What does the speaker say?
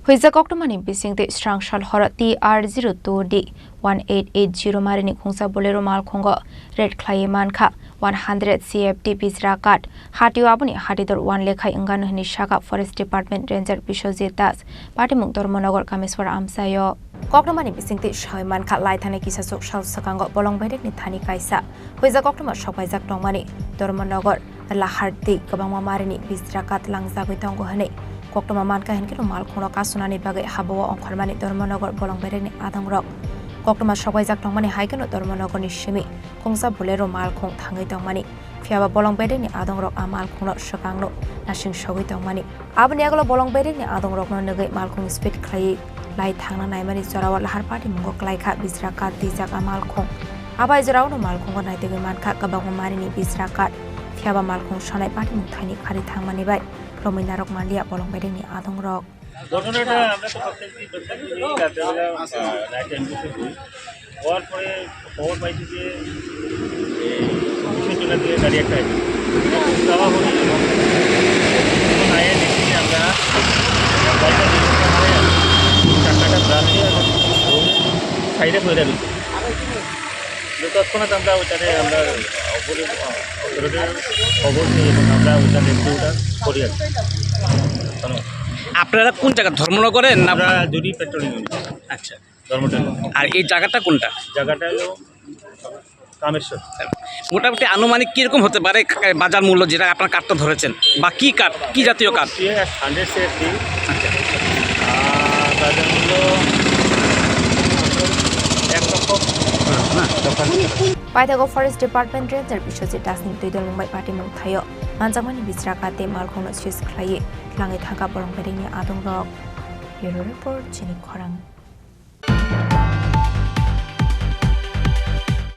Huiza Koktwmani Bisingtwi Strangshal Hora TR02D-1880 Marini Khungsa Bolero Malkhungo Red Khlawi Mankha 100 CFT bijra Kath Hatio Abuni Hatidor 1 Lekhai Ingano Hini Shaka Forest Department Ranger Bishojit Das Patimung Dormonogar Kameswar Amsayo Koktwmani Bisingtwi Shai Mankha Laithane Kisasuk Shal Sakango Bolong Bedek ni Thani Kaisa Huiza Koktwma Shokwaijak Tongmani Dormonogar Laharti Kwbangma Marini bijra Kath Langjagui Tongo Hane Koktwma Mankha Henkiro Malkhungo Kasunani Bagai Habawa Khormani Dormonogar Bolong Bedek ni Adangrok Koktwma Shokwaijak Tongmani Haikeno Dormonogar ni Shimi Khungsa Bolero Malkhung Thangai Tongmani Fiaba Bolong Bedek ni Adangrok Malkhungno Shokangno Nashing Shogui Tongmani Abni Agolo Bolong Bedek ni Adangrok no Nagai Malkhung Speed Khlawi Lai Thangna Naimani Jorawat Lahar Party Mungo Klaikha bijra Kath Dijak Malkhung Abai Jorawno Malkhungo Naitegi Mankha Kwbangma Marini bijra Kath Fiaba Malkhung Shonai Party Mungthani Khari Thangmani Bai Rominarok Malia Bolong Bedek ni Adangrok ঘটনাটা আমরা তো প্রত্যেকদিন রাতেবেলা night অ্যাম্বুসে হই হওয়ার পরে খবর পাইছি যে চলে দিয়ে গাড়ি একটা আছে যাওয়া হলো আয়ে দেখি আমরা চাকাটা ব্রাশে সাইডে করে দিচ্ছি তৎক্ষণাৎ আমরা ওইটাতে আমরা অপরাধের খবর নিয়ে এবং আমরা ওইটা দেখতে ওটা করি আর আপনারা কোন জায়গা ধর্মনগরের না আমরা দুটি পেট্রোলিং ইউনিট আচ্ছা ধর্মনগর আর এই জায়গাটা কোনটা জায়গাটা হলো কামেশ্বর মোটামুটি আনুমানিক কিরকম হতে পারে বাজার মূল্য যেটা আপনার কাঠটা ধরেছেন বা কি কাঠ কি জাতীয় কাঠ 100 CFT আচ্ছা বাজার মূল্য 1 লক্ষ Paithago Forest Department Ranger Bishojit Das ni Tuidor Mumbai Party Mungthayo Manjamani bijra Kath Malkhungno Chis Khlawi Langai Thaka Bolong Bedek ni Adangrok Bureau Report Chini Khorang